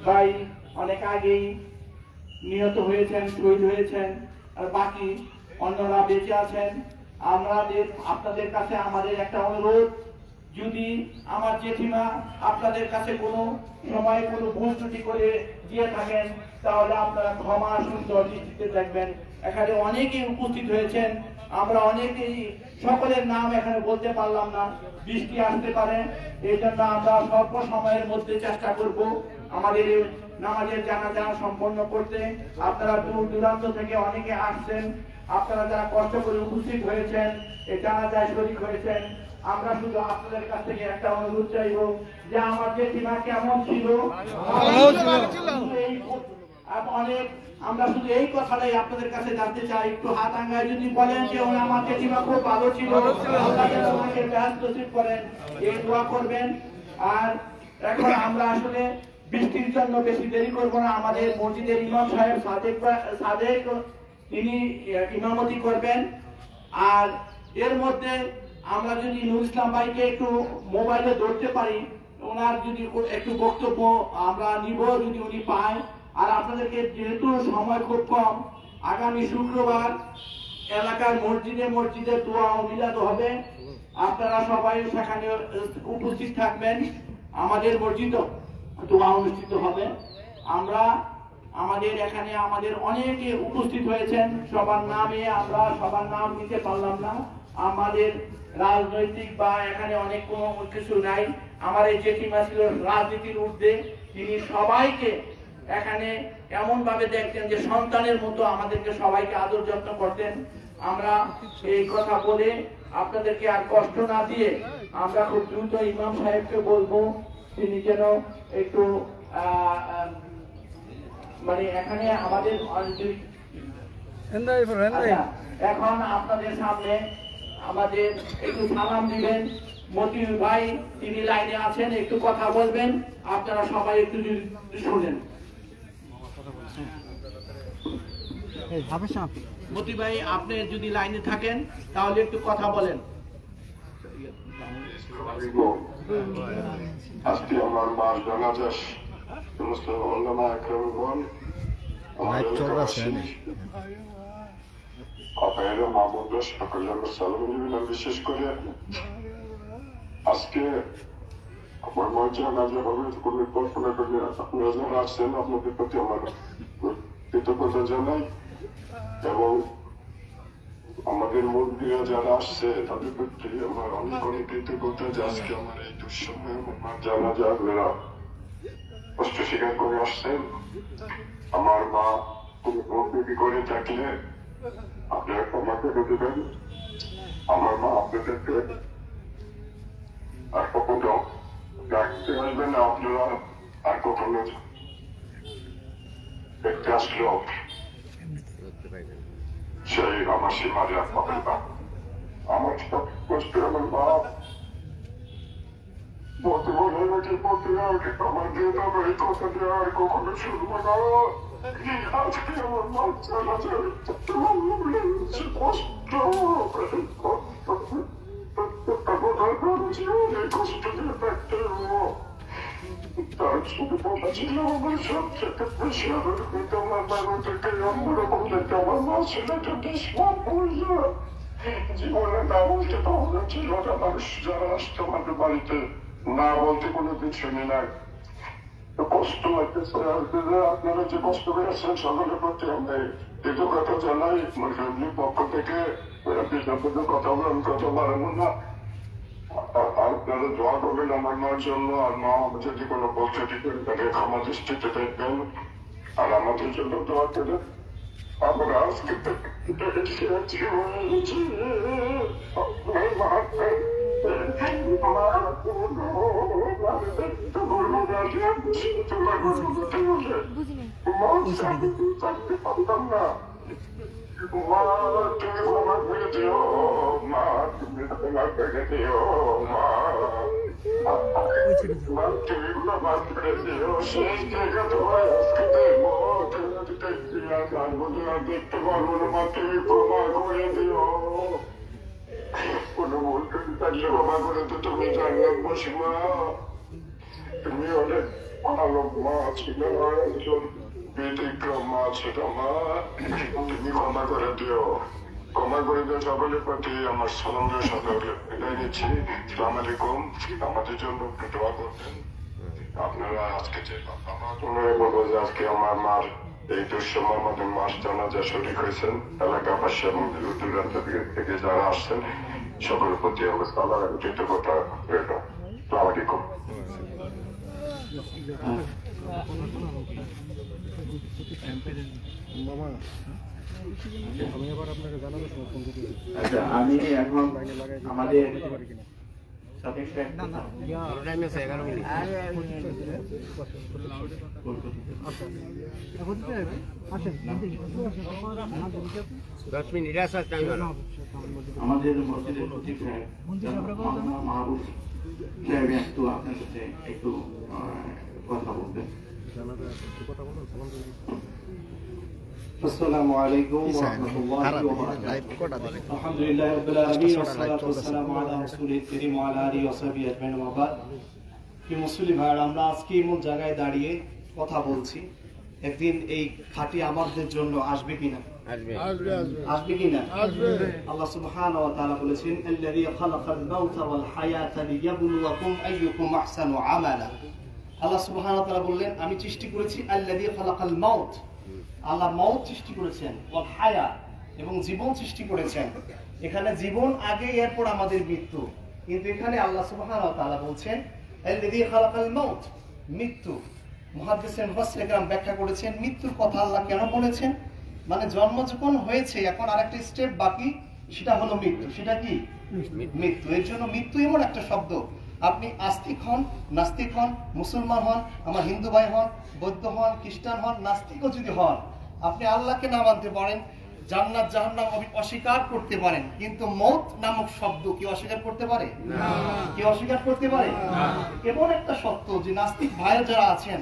ভাই অনেক আগেই নিহত হয়েছেন, শহীদ হয়েছেন, আর বাকি অন্যরা বেঁচে আছেন। আপনাদের কাছে আমাদের একটা অনুরোধ, যদি আমার জেঠিমা আপনাদের কাছে কোনো সময় কোনো ভুল ত্রুটি করে দিয়ে থাকেন, তাহলে আপনারা ক্ষমা সুন্দর দৃষ্টিতে দেখবেন। এখানে অনেকেই উপস্থিত হয়েছেন, আমরা অনেকেই সকলের নাম এখানে বলতে পারলাম না, বৃষ্টি আসতে পারে, এই জন্য আমরা স্বল্প সময়ের মধ্যে চেষ্টা করব আমাদের নামাজের জানাজা সম্পন্ন করতে। আপনারা দূর দূরান্ত থেকে অনেকে আসছেন, আপনারা যারা কষ্ট করে উপস্থিত হয়েছেন, এই জানাজায় শরীক হয়েছেন, আমরা শুধু আপনাদের কাছ থেকে একটা অনুরোধ চাইব যে আমার জেঠিমা কেমন ছিল। অনেক আমরা শুধু এই কথাটাই আপনাদের কাছে জানতে চাই, একটু হাত আঙ্গায় যদি বলেন যে আমার জেঠিমা খুব ভালো ছিল, ওনাকে ব্যস্ত করেন, এই দোয়া করবেন। আর এখন আমরা আসলে বৃষ্টির জন্য বেশি দেরি করব না, আমাদের মসজিদের ইমাম সাহেব সাদেক তিনি ইমামতি করবেন। আর এর মধ্যে আমরা যদি নুর ইসলাম ভাইকে একটু মোবাইলে ধরতে পারি, ওনার যদি একটু বক্তব্য আমরা নিব যদি উনি পায়। আর আপনাদেরকে যেহেতু সময় খুব কম, আগামী শুক্রবার এলাকার মসজিদে মসজিদে দোয়া ও মিলাদ হবে, আপনারা সবাই সেখানে উপস্থিত থাকবেন। আমাদের মসজিদে দোয়া অনুষ্ঠিত হবে। আমরা আমাদের এখানে আমাদের অনেকে উপস্থিত হয়েছেন, সবার নামে আমরা সবার নাম নিতে পারলাম না, আমাদের রাজনৈতিক বা এখানে অনেক কোনো কিছু নাই। আমার এই জেঠিমা ছিল রাজনীতির ঊর্ধ্বে, তিনি সবাইকে এখানে এমন ভাবে দেখতেন যে সন্তানের মতো আমাদেরকে সবাইকে আদর যত্ন করতেন। আমরা এই কথা বলে আপনাদেরকে আর কষ্ট না দিয়ে আমরা খুব দ্রুত ইমাম সাহেবকে বলবো তিনি যেন একটু মানে এখানে আমাদের এখন আপনাদের সামনে আমাদের একটু সালাম দিবেন মতিউর ভাই, তিনি লাইনে আছেন, একটু কথা বলবেন, আপনারা সবাই একটু শুনেন। মতি ভাই, আপনি যদি লাইনে থাকেন তাহলে একটু কথা বলেন। আজকে আমার মার জানাজা সমস্ত ওলামা একরামগণ, আমার এলাকাবাসী, আপনারা মা বোনরা সকলে আমার সালাম নিবেন। বিশেষ করে আজকে আমার মার জানাজা হবে পরিকল্পনা করে আপনারা যারা আসছেন আপনাদের প্রতি আমার কৃতজ্ঞতা জানাই, এবং আমাদের মুরব্বীরা যারা আসছে তাদের প্রতি আমার অনেক অনেক কৃতজ্ঞতা যে আজকে আমার এই দুঃসময়ে আমার জানাজা আপনারা কষ্ট স্বীকার করে আসছেন। আমার মা কোনো প্রকৃতি করে থাকলে আপনারা ক্ষমা করে দেবেন। আমার মা আপনাদেরকে আর কখনো ডাকতে আসবেন না, আপনারা আর কখনো দেখতে আসলেও সেই আমার সীমারে আর পাবেন না। আমার সব কষ্ট আমার মা বলতে বলে নাকি বলতে আমার দিয়ে দেবো, এই কথা দিয়ে আর কখনো শুনবো না। আজকে আমার মা চালা যাবে কষ্ট কষ্ট দিয়ে থাকতে তার শুধু কথা ছিল আমার সব থেকে বেশি আদর করতে আমার বাবা থেকে অন্যরকম দেখতে আমার মা ছেলেটা বিস্ফোরণ করলো। জীবনে না বলতে কখনো ছিল না, মানুষ যারা আসতো আমাদের বাড়িতে না বলতে কোনো কিছু নেই। কষ্ট লাগতেছে, আপনারা যে কষ্ট করেছেন সকলের প্রতি আমি কৃতজ্ঞতা জানাই। ফ্যামিলির পক্ষ থেকে কথা বলেন, কথা বাড়াবো না। আপনারা দোয়া করবেন আমার মার জন্য, আর মা যদি কোনো বলতে দিবেন তাকে ক্ষমা দৃষ্টিতে দেখবেন, আর আমাদের জন্য দোয়া করে আমরা আজকে পারতাম না। মা তুমি ক্ষমা করে দিও, মা তুমি ক্ষমা করে দিও, মা তুমি ক্ষমা করে দিও। সেই জায়গা তোমার আজকে দেখবো, দেখতে পারবো না, মা তুমি ক্ষমা করে দিও। কোনো ভুল করে থাকলে ক্ষমা করে তো তুমি জানলাম বসিমা, তুমি অনেক ভালো মা ছিল একজন ব্যতিক্রম মা ছিল মা, তুমি ক্ষমা করে দিও, ক্ষমা করে দিও। সকলের প্রতি আমার সালামের সাথে বিদায় নিচ্ছি। আসসালামু আলাইকুম। আমাদের জন্য একটু দোয়া করবেন আপনারা। আজকে যে আমার বলবো যে আজকে আমার মার এই দুঃসময়ের মধ্যে মাস জানাজা শরীক হয়েছেন এলাকাবাসী এবং দূর দূরান্ত থেকে যারা আসছেন সকলের প্রতি অবস্থা আল্লাহ কৃতজ্ঞতা রইল। আসসালামু আলাইকুম। আচ্ছা, আমি এখন আমাদের সাথে আমাদের মসজিদের প্রতি মাহবুব সাহেব একটু আপনার সাথে একটু কথা বলবেন। আসসালামু আলাইকুম ওয়া রাহমাতুল্লাহি ওয়া বারাকাতুহু। আলহামদুলিল্লাহি রাব্বিল আলামিন ওয়া সলাতু ওয়া সালামু আলা রাসূলিল কারীম ওয়া আলা আলিহি ওয়া সাহবিহি আজমাইন ওয়া বাদ। কি মুসলিম ভাইরা, আমরা আজকে এমন জায়গায় দাঁড়িয়ে কথা বলছি, একদিন এই খাঁটি আমাদের জন্য আসবে কিনা? আসবে কিনা? আল্লাহ সুবহানাহু ওয়া তাআলা বলেছেন, আল্লাযী খালাকাল মাউতা ওয়াল হায়াতা লিয়াবলুয়াকুম আইয়ুকুম আহসানু আমালা। আল্লাহ সুবহানাহু ওয়া তাআলা বললেন, আমি সৃষ্টি করেছি আল্লাযী খালাকাল মাউত, আল্লাহ মউত সৃষ্টি করেছেন, ওয়াল হায়া এবং জীবন সৃষ্টি করেছেন। এখানে জীবন আগে, এরপর আমাদের মৃত্যু। কিন্তু এখানে আল্লাহ সুবহানাহু ওয়া তাআলা বলছেন আল্লাযী খালাকাল মাউত, মৃত্যু। মুহাদ্দিসিন মুফাসসির کرام ব্যাখ্যা করেছেন মৃত্যুর কথা আল্লাহ কেন বলেছেন, মানে জন্ম যখন হয়েছে এখন আরেকটা স্টেপ বাকি, সেটা হলো মৃত্যু। সেটা কি? মৃত্যু। এর জন্য মৃত্যু এমন একটা শব্দ, আপনি আস্তিক হন, নাস্তিক হন, মুসলমান হন, আমার হিন্দু ভাই হন, বৌদ্ধ হন, খ্রিস্টান হন, নাস্তিকও যদি হন, আপনি আল্লাহকে না মানতে পারেন, জান্নাত জাহান্নাম অস্বীকার করতে পারেন, কিন্তু মউত নামক শব্দ কি অস্বীকার করতে পারে? না। কি অস্বীকার করতে পারে? না। এমন একটা সত্য যে নাস্তিক ভাইরা যারা আছেন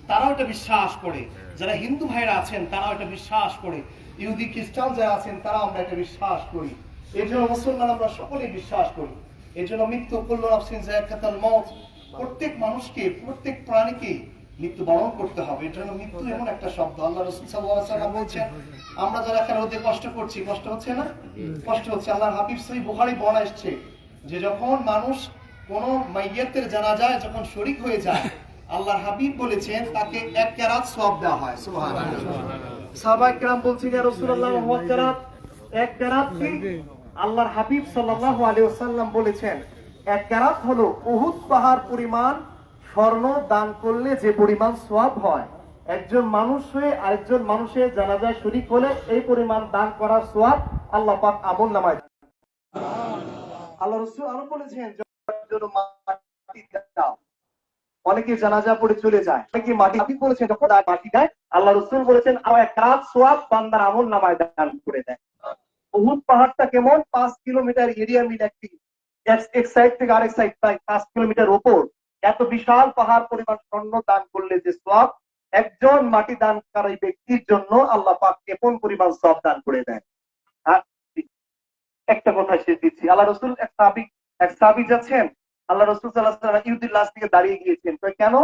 তারাও এটা বিশ্বাস করে, যারা হিন্দু ভাইরা আছেন তারাও এটা বিশ্বাস করে, ইহুদি খ্রিস্টান যারা আছেন তারাও আমরা এটা বিশ্বাস করি। এই জন্য মুসলমান আমরা সকলেই বিশ্বাস করি। এই জন্য মৃত্যু কুল্লু নাফসিন যায়কাতুল মাউত, প্রত্যেক মানুষকে, প্রত্যেক প্রাণীকে মৃত্যুবরণ করতে হবে। এর জন্য মৃত্যু এমন একটা শব্দ। আল্লাহ রাসূল সাল্লাল্লাহু আলাইহি ওয়াসাল্লাম বলেছেন, আমরা যারা এখানে রোদে কষ্ট করছি, কষ্ট হচ্ছে না? কষ্ট হচ্ছে। আল্লাহর হাবিব সহিহ বুখারী বর্ণনা এসেছে যে যখন মানুষ কোন মাইয়াতের জানাজায় যখন শরীক হয়ে যায়, আল্লাহর হাবিব বলেছেন তাকে এক কেরাত সওয়াব দেওয়া হয়। সুবহানাল্লাহ। সাহাবায়ে কেরাম বলছেন, ইয়া রাসূলুল্লাহ, ওয়া কেরাত, এক কেরাত কি? আল্লাহর হাবিব সাল্লাল্লাহু আলাইহি ওয়াসাল্লাম বলেছেন এক কেরাত হলো উহুদ পাহাড় পরিমাণ স্বর্ণ দান করলে যে পরিমাণ সওয়াব হয়, একজন মানুষ হয়ে আরেকজন মানুষের জানাজায় শরীক হলে এই পরিমাণ দান করার সওয়াব আল্লাহ পাক আমলনামায়। আল্লাহ রাসূল আরো বলেছেন, মাটি দাও, অনেকে জানাজা পড়ে চলে যায়, অনেকে মাটি, আপনি বলেছেন যখন মাটি দেয়, আল্লাহ রাসূল বলেছেন আরো এক রাত সওয়াব বান্দার আমলনামায় দান করে দেয়। উহুদ পাহাড়টা কেমন? 5 কিলোমিটার এরিয়া মিলে একটি, এক সাইড থেকে আরেক সাইড প্রায় 5 কিলোমিটার উপর, এত বিশাল পাহাড় পরিমাণ স্বর্ণ দান করলে যে সওয়াব, একজন মাটি দানকারী ব্যক্তির জন্য আল্লাহ পাক কেমন পরিমাণ সওয়াব দান করে দেন। একটা কথা শেষ দিচ্ছি। আল্লাহ রাসূল এক সাহাবী যাচ্ছেন, আল্লাহ রাসূল সাল্লাল্লাহু আলাইহি ওয়াসাল্লাম ইহুদির লাশ থেকে দাঁড়িয়ে গিয়েছেন। তো কেন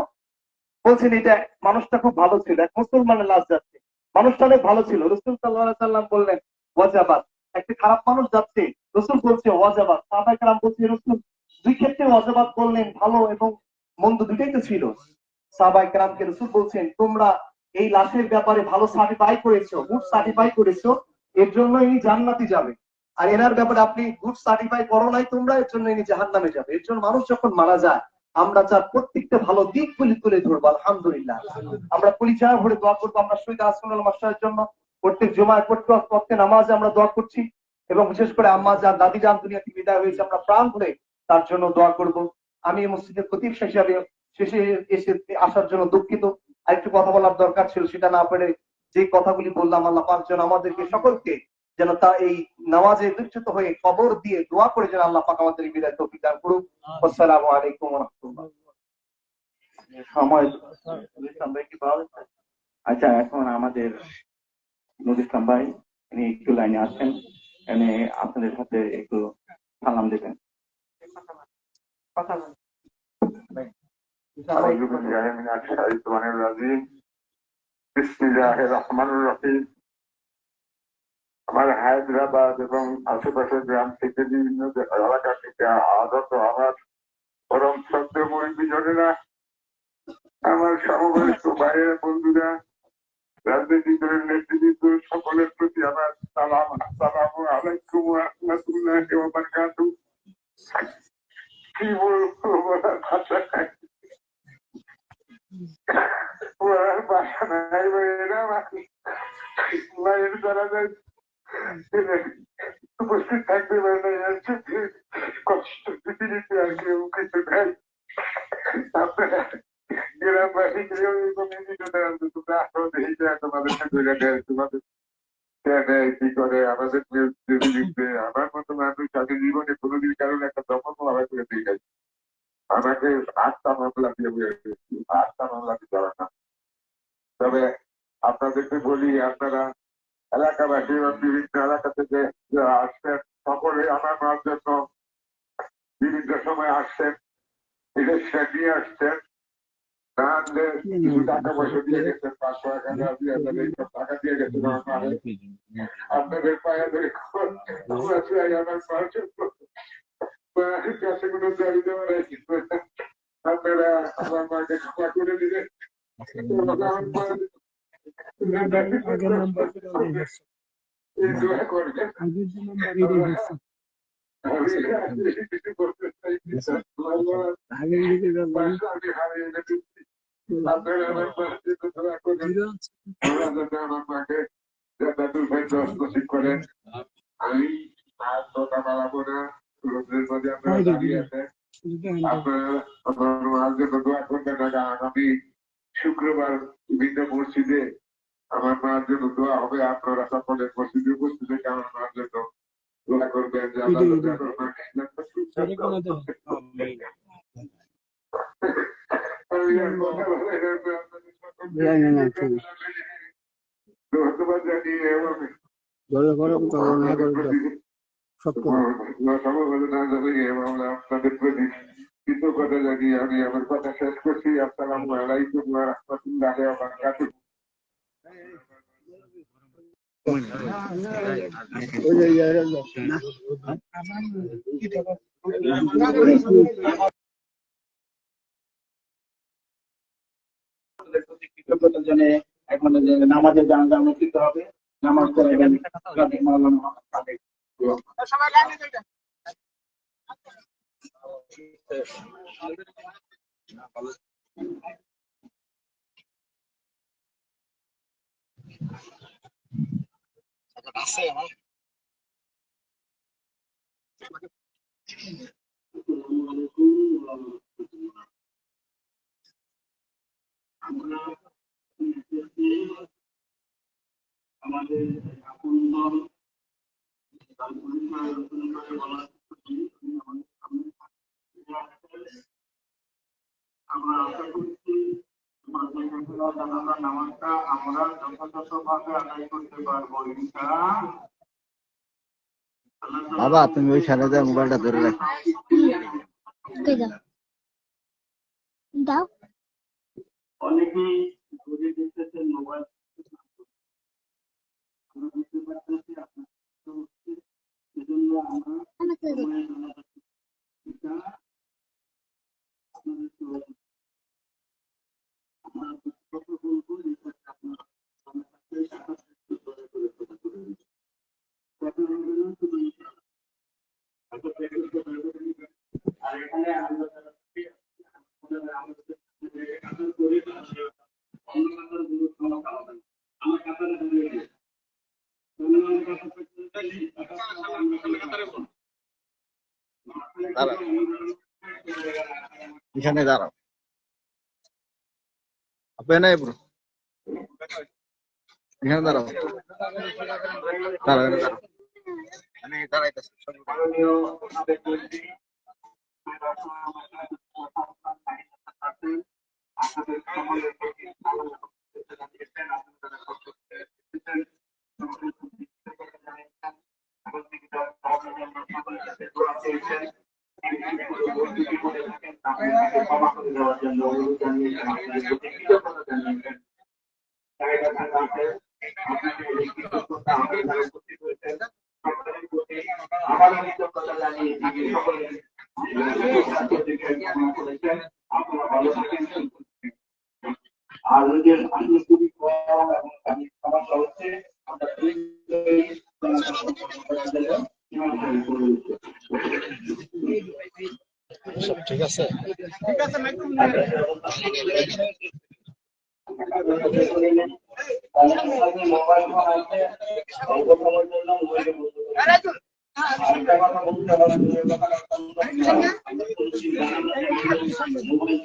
বলছেন? এটা মানুষটা খুব ভালো ছিল, এক মুসলমানের লাশ যাচ্ছে, মানুষটা অনেক ভালো ছিল। রাসূল সাল্লাল্লাহু আলাইহি ওয়াসাল্লাম বললেন ওয়াজাবাত, একটা খারাপ মানুষ যাচ্ছে, রাসূল বলছে ওয়াজাবাত। সাহাবায়ে কেরাম বলছে রাসূল দুই ক্ষেত্রে ওয়াজাবাত বললেন, ভালো এবং মন্দ দুটোই তো ছিল। সাহাবায়ে কেরামকে রাসূল বলছেন তোমরা এই লাশের ব্যাপারে ভালো সার্টিফাই করেছো, গুড সার্টিফাই করেছো, এর জন্য ইনি জান্নাতে যাবে। আর এনার ব্যাপারে আপনি গুড সার্টিফাই করো নাই তোমরা, এর জন্য ইনি জাহান্নামে যাবে। এর জন্য মানুষ যখন মারা যায় আমরা যার প্রত্যেকটা ভালো দিকগুলি তুলে ধরবো। আলহামদুলিল্লাহ, আমরা পরিচয় ভরে দোয়া করবো। আমরা শহীদ আসমানুল মাস্টারের জন্য প্রত্যেক জুমায় প্রত্যেক নামাজে আমরা দোয়া করছি, এবং বিশেষ করে আম্মা যান, দাদি যান দুনিয়া থেকে বিদায় হয়েছে, আমরা প্রাণ ভরে তার জন্য দোয়া করব। আমি মসজিদের খতিব হিসাবে শেষে এসে আসার জন্য দুঃখিত। আরেকটু কথা বলার দরকার ছিল, সেটা না পেরে যে কথাগুলি বললাম, আল্লাহ পাক যেন আমাদেরকে সকলকে যেন তা এই নামাজে বিচ্যুত হয়ে কবর দিয়ে দোয়া করে যেন আল্লাহ পাক আমাদের বিদায় তৌফিক দান করুন। আসসালামু আলাইকুম ওয়া রাহমাতুল্লাহ। সময় আচ্ছা, এখন আমাদের নজরুল ইসলাম ভাই ইনি একটু লাইনে আসেন, এনে আপনাদের সাথে একটু সালাম দেবেন। أعوذ بالله من الشيطان الرجيم بسم الله الرحمن الرحيم আমার হায়দ্রাবাদ এবং আশেপাশের গ্রাম থেকে বিভিন্ন এলাকা থেকে আগত আমার পরম শ্রদ্ধেয় বিজনেরা, আমার সমবয়স্ক ভাইয়ের বন্ধুরা, রাজনৈতিক দলের নেতৃবৃন্দ, সকলের প্রতি আমার সালাম। আসসালামু আলাইকুম ওয়া রাহমাতুল্লাহি ওয়া বারাকাতুহু। কি বলবো, বলার ভাষা নাই, বলার ভাষা নাই ভাইয়েরা। ভাইয়ের দ্বারা উপস্থিত থাকতে পারে না, কষ্ট পৃথিবীতে আর কেউ কিছু নাই। আপনারা গ্রামবাসী কেউ তোমরা আসো দেখি তোমাদের তোমাদের কি করে আমাদের আমার মতো মানুষ তাদের জীবনে কোনোদিন কারণ একটা দমন মামলা করে দিয়ে গেছে। আমাকে 8টা মামলা দিয়ে 8টা মামলা দিতে হবে না। তবে আপনাদেরকে বলি, আপনারা এলাকাবাসী এবং বিভিন্ন এলাকা থেকে যারা আসছেন সকলে আমার মার জন্য বিভিন্ন সময় আসছেন, ইলেকশন নিয়ে আসছেন, না আনলে কিছু টাকা পয়সা দিয়ে গেছেন, 500 টাকা 2,000 এইসব টাকা দিয়ে গেছেন। আপনাদের পায়ে ধরে আমার মার জন্য কাছে কোনো দাবি দেওয়া নাই, আপনারা আমার মাকে ক্ষমা করে দিলেন। করেন আমি মালা পরে রোদ্রের মধ্যে আপনারা দাঁড়িয়ে আছেন, আপনারা আমার মার জন্য দোয়া করবেন। আগামী শুক্রবার বিভিন্ন মসজিদে আমার মার জন্য দোয়া হবে, আপনারা সকলের মসজিদে উপস্থিত থেকে আমার মার জন্য দোয়া করবেন যে আল্লাহ ধন্যবাদ জানিয়ে আপনাদের প্রতি কৃতজ্ঞতা জানিয়ে আমি আমার কথা শেষ করছি। আসসালামু আলাইকুম ওয়া রাহমাতুল্লাহি ওয়া বারাকাতুহু। কৃতজ্ঞতা জানিয়ে এখন নামাজের গান অনুষ্ঠিত হবে। নামাজ পড়াবেন আমাদের আপন দল আমরা আশা করছি নামাজটা আমরা যথাযথভাবে আদায় করতে পারবো ইনশাআল্লাহ। বাবা তুমি ওই সাথে মোবাইলটা ধরে রাখো। দাও অনেকেই ঘুরে দেখতেছেন মোবাইল, আমরা বুঝতে পারতেছি আপনার সেজন্য আমরা আর এখানে আমরা এখানে দাঁড়াও, আপনি ব্রো এখানে দাঁড়াও, দাঁড়াও আমি দাঁড়াইতেছি। ক্ষমা করে দেওয়ার জন্য করেছেন, আপনাদের প্রতি কৃতজ্ঞতা জানিয়েছেন। জায়গা থাকা আছে, আপনাকে এই কৃতজ্ঞতা আমাদের দ্বারা উপস্থিত হয়েছেন, সকলের প্রতি আবারও কৃতজ্ঞতা জানিয়ে আগে সকলের কামনা করেছেন। আপনারা ভালো থাকেন, সুস্থ থাকেন। আর ওদের আসলে খুবই কম এবং আমি সমস্যা হচ্ছে, আমরা সব ঠিক আছে? মোবাইল ফোন আছে, অল্প সময়ের জন্য মোবাইলে বলতে আরেকটা কথা বলতে হবে, মোবাইল